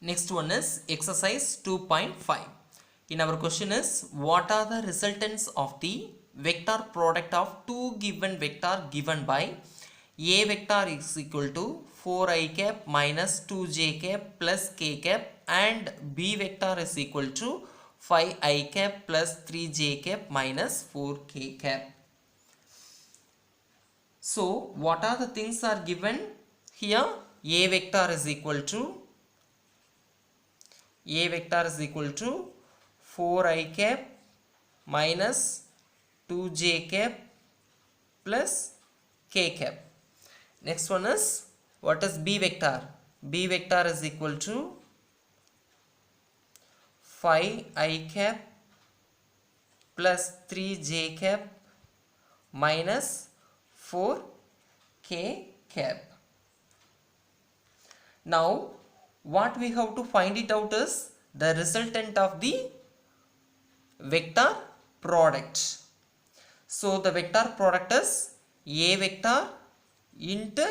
Next one is exercise 2.5. In our question is, what are the resultants of the vector product of two given vector given by a vector is equal to 4i cap minus 2j cap plus k cap and b vector is equal to 5i cap plus 3j cap minus 4k cap. So what are the things are given here? A vector is equal to 4i cap minus 2j cap plus k cap. Next one is, what is b vector? B vector is equal to 5i cap plus 3j cap minus 4k cap. Now what we have to find it out is the resultant of the vector product. So the vector product is a vector into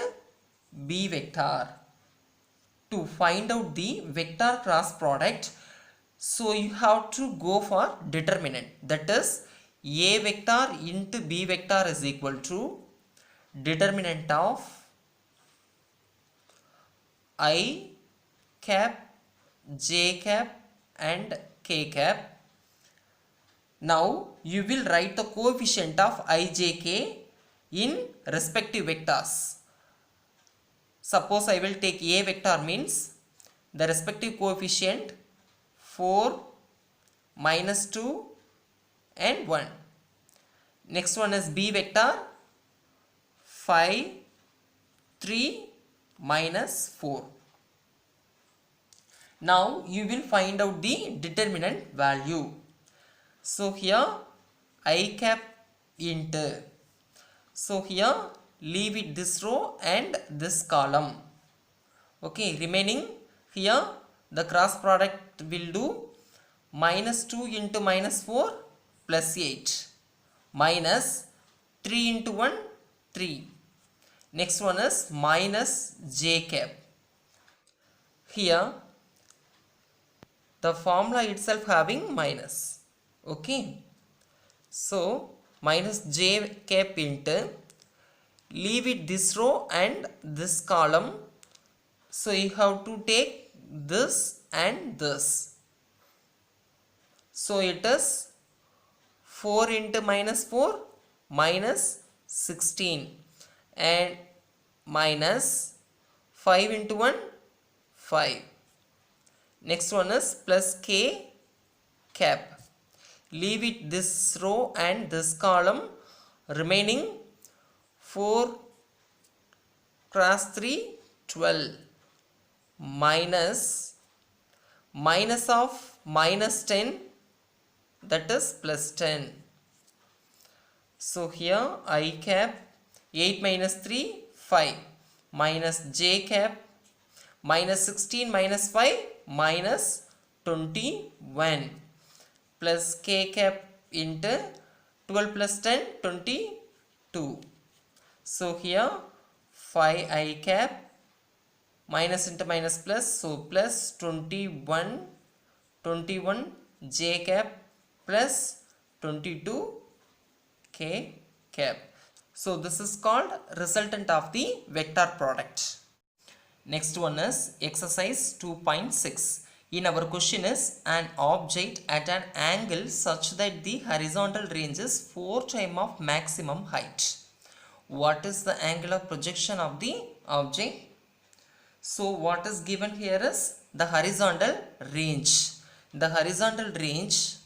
b vector. To find out the vector cross product, so you have to go for determinant, that is a vector into b vector is equal to determinant of I cap, j cap and k cap. Now you will write the coefficient of ijk in respective vectors. Suppose I will take a vector, means the respective coefficient 4, minus 2 and 1. Next one is b vector 5, 3, minus 4. Now you will find out the determinant value. So here I cap into, so here leave it this row and this column. Okay, remaining here the cross product will do minus 2 into minus 4 plus 8 minus 3 into 1 3. Next one is minus j cap. Here the formula itself having minus. Okay, so minus j cap into, leave it this row and this column. So you have to take this and this. So it is 4 into minus 4 minus 16 and minus 5 into 1 5. Next one is plus k cap. Leave it this row and this column. Remaining 4 cross 3 12 minus of minus 10, that is plus 10. So here I cap 8 minus 3 5 minus j cap minus 16 minus 5 minus 21 plus k cap into 12 plus 10 22. So here 5i cap minus into minus plus, so plus 21 j cap plus 22 k cap. So this is called resultant of the vector product. Next one is exercise 2.6. In our question is, an object at an angle such that the horizontal range is 4 times of maximum height. What is the angle of projection of the object? So what is given here is the horizontal range. The horizontal range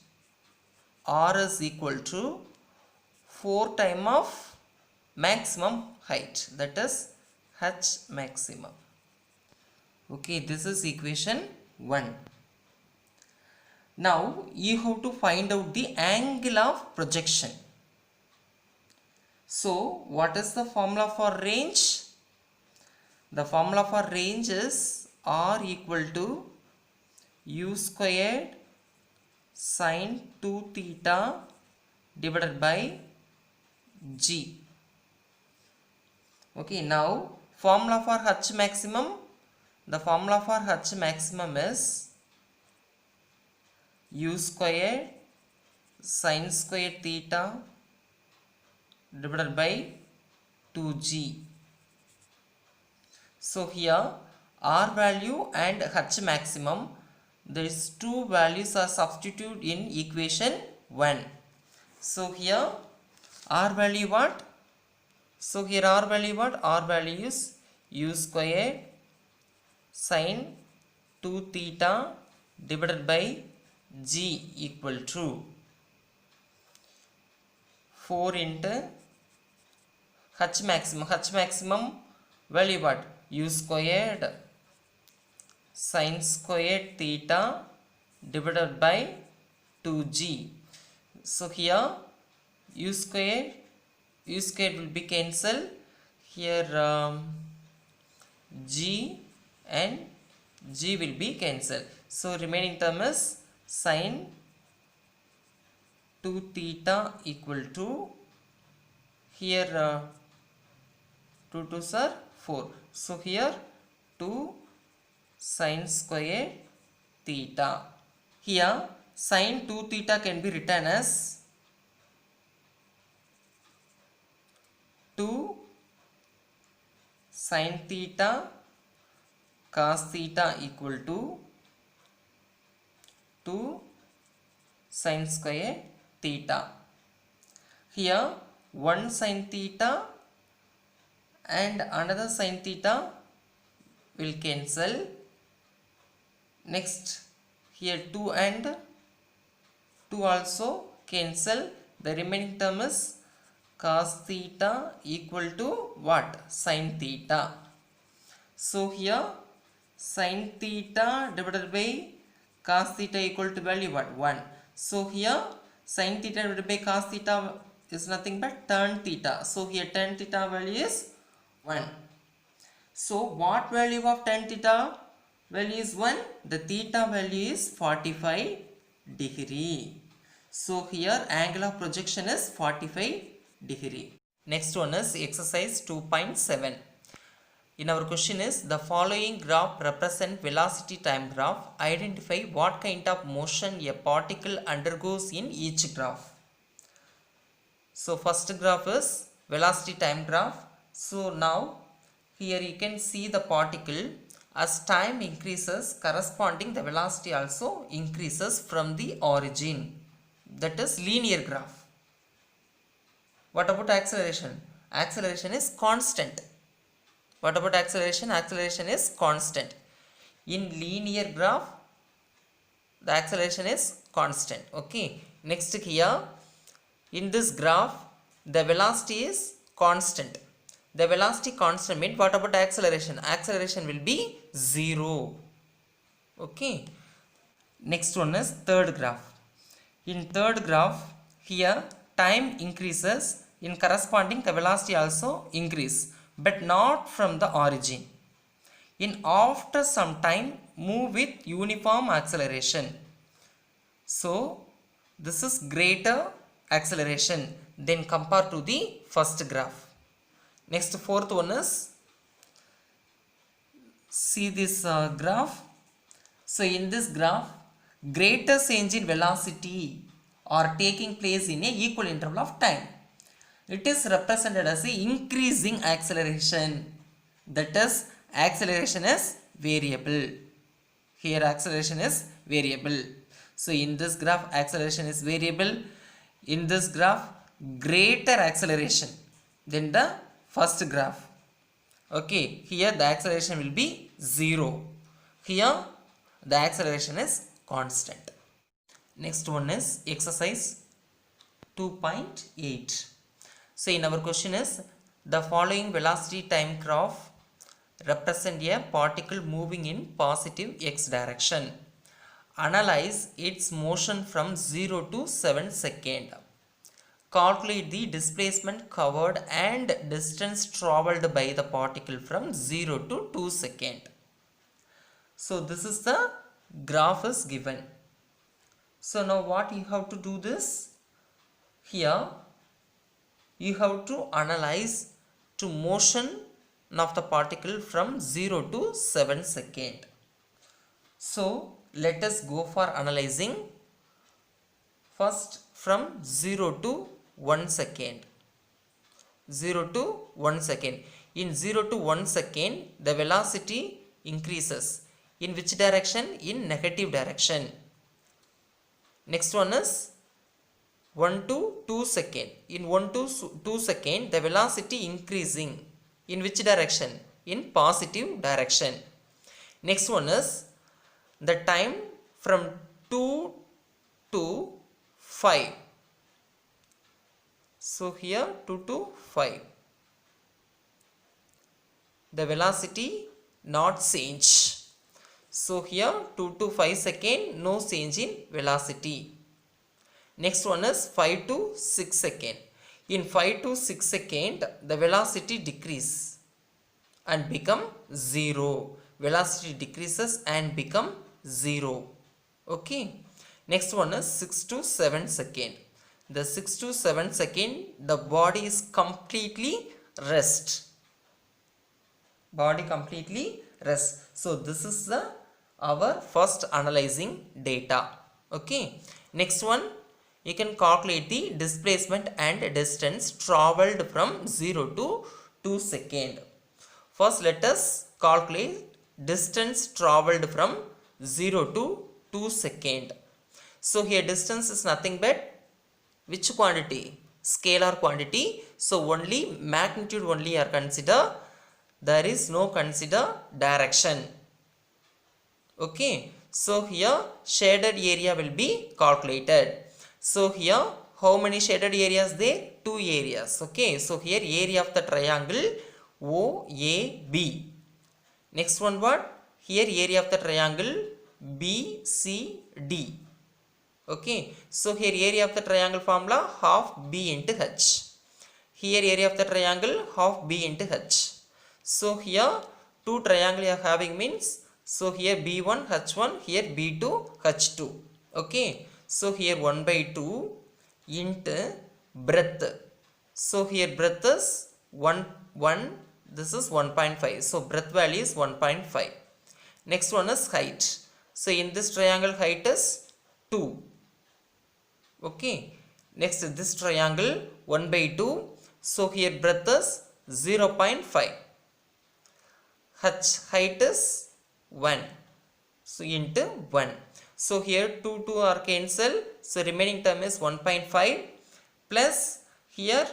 r is equal to 4 times of maximum height, that is h maximum. Okay, this is equation 1. Now you have to find out the angle of projection. So what is the formula for range? The formula for range is r equal to u squared sine 2 theta divided by g. Okay, now formula for h maximum, the formula for H maximum is u squared sin squared theta divided by 2g. So here R value and H maximum, these two values are substituted in equation 1. So here R value what? So here R value what? R value is u squared sin 2 theta divided by g equal to 4 into H maximum. H maximum value what? U squared sin squared theta divided by 2g. So here u squared will be cancelled. Here g and g will be cancelled. So remaining term is sin 2 theta equal to, here 2 2s are 4. So here 2 sin square theta. Here sin 2 theta can be written as 2 sin theta cos theta equal to 2 sin square theta. Here one sin theta and another sin theta will cancel. Next here 2 and 2 also cancel. The remaining term is cos theta equal to what? Sin theta. So here sin theta divided by cos theta equal to value what? 1. So here sin theta divided by cos theta is nothing but tan theta. So here tan theta value is 1. So what value of tan theta value is 1? The theta value is 45 degree. So here angle of projection is 45 degree. Next one is exercise 2.7. In our question is, the following graph represent velocity time graph. Identify what kind of motion a particle undergoes in each graph. So first graph is velocity time graph. So now here you can see the particle. As time increases, corresponding the velocity also increases from the origin. That is linear graph. What about acceleration? Acceleration is constant. What about acceleration? Acceleration is constant. In linear graph, the acceleration is constant. Okay. Next here, in this graph, the velocity is constant. The velocity constant means what about acceleration? Acceleration will be 0. Okay. Next one is third graph. In third graph, here time increases, in corresponding the velocity also increase, but not from the origin. In after some time move with uniform acceleration. So this is greater acceleration than compared to the first graph. Next fourth one is, see this graph. So in this graph, greater change in velocity are taking place in a equal interval of time. It is represented as a increasing acceleration. That is, acceleration is variable. Here acceleration is variable. So in this graph acceleration is variable. In this graph greater acceleration than the first graph. Okay, here the acceleration will be 0. Here the acceleration is constant. Next one is exercise 2.8. So in our question is, the following velocity time graph represent a particle moving in positive x direction. Analyze its motion from 0 to 7 seconds. Calculate the displacement covered and distance traveled by the particle from 0 to 2 seconds. So this is the graph is given. So now what you have to do this? Here you have to analyze to motion of the particle from 0 to 7 second. So let us go for analyzing first from 0 to 1 second. 0 to 1 second. In 0 to 1 second, the velocity increases. In which direction? In negative direction. Next one is 1 to 2 second. In 1 to 2 second, the velocity increasing. In which direction? In positive direction. Next one is the time from 2 to 5. So here 2 to 5. The velocity not change. So here 2 to 5 second, no change in velocity. Next one is 5 to 6 second. In 5 to 6 second, the velocity decrease and become 0. Velocity decreases and become 0. Okay. Next one is 6 to 7 second. The 6 to 7 second, the body is completely rest. Body completely rest. So this is our first analyzing data. Okay. Next one, you can calculate the displacement and distance traveled from 0 to 2 second. First let us calculate distance traveled from 0 to 2 second. So here distance is nothing but which quantity? Scalar quantity. So only magnitude only are consider. There is no consider direction. Okay. So here shaded area will be calculated. So here how many shaded areas there? 2 areas. Okay. So here area of the triangle OAB. Next one what? Here area of the triangle BCD. Okay. So here area of the triangle formula half B into H. Here area of the triangle half B into H. So here two triangle are having means, so here B1 H1, here B2 H2. Okay. So here 1 by 2 into breadth. So here breadth is 1, this is 1.5. So breadth value is 1.5. Next one is height. So in this triangle height is 2. Okay. Next this triangle 1 by 2. So here breadth is 0.5. Height is 1. So into 1. So here 2 are cancelled. So remaining term is 1.5 plus here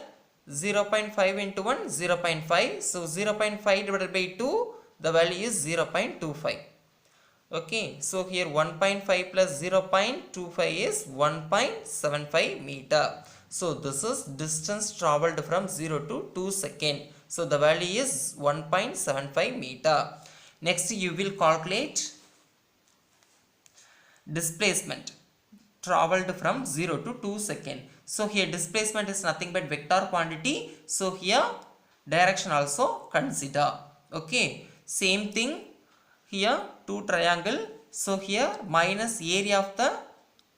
0.5 into 1 0.5. So 0.5 divided by 2, the value is 0.25. Okay. So here 1.5 plus 0.25 is 1.75 meter. So this is distance traveled from 0 to 2 second. So the value is 1.75 meter. Next you will calculate displacement traveled from 0 to 2 second. So here displacement is nothing but vector quantity. So here direction also consider. Okay. Same thing here two triangle. So here minus area of the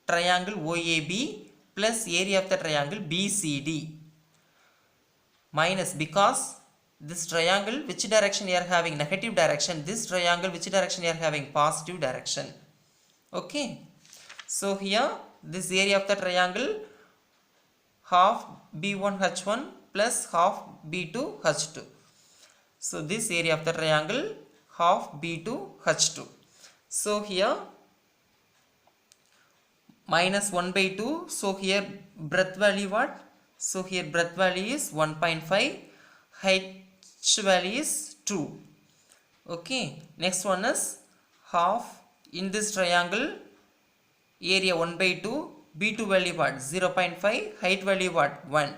triangle OAB plus area of the triangle BCD. Minus because this triangle which direction you are having? Negative direction. This triangle which direction you are having? Positive direction. Okay. So here this area of the triangle half B1 H1 plus half B2 H2. So this area of the triangle half B2 H2. So here minus 1 by 2. So here breadth value what? So here breadth value is 1.5. Height value is 2. Okay. Next one is half in this triangle area 1 by 2. B2 value what? 0.5. Height value what? 1.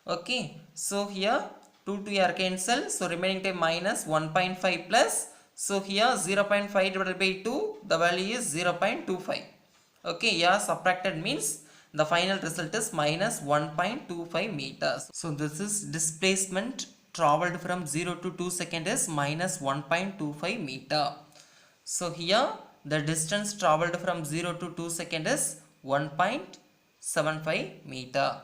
Okay. So here 2 are cancelled. So remaining time minus 1.5 plus. So here 0.5 divided by 2. The value is 0.25. Okay. Here subtracted means the final result is minus 1.25 meters. So this is displacement traveled from 0 to 2 second is minus 1.25 meter. So here the distance traveled from 0 to 2 second is 1.75 meter.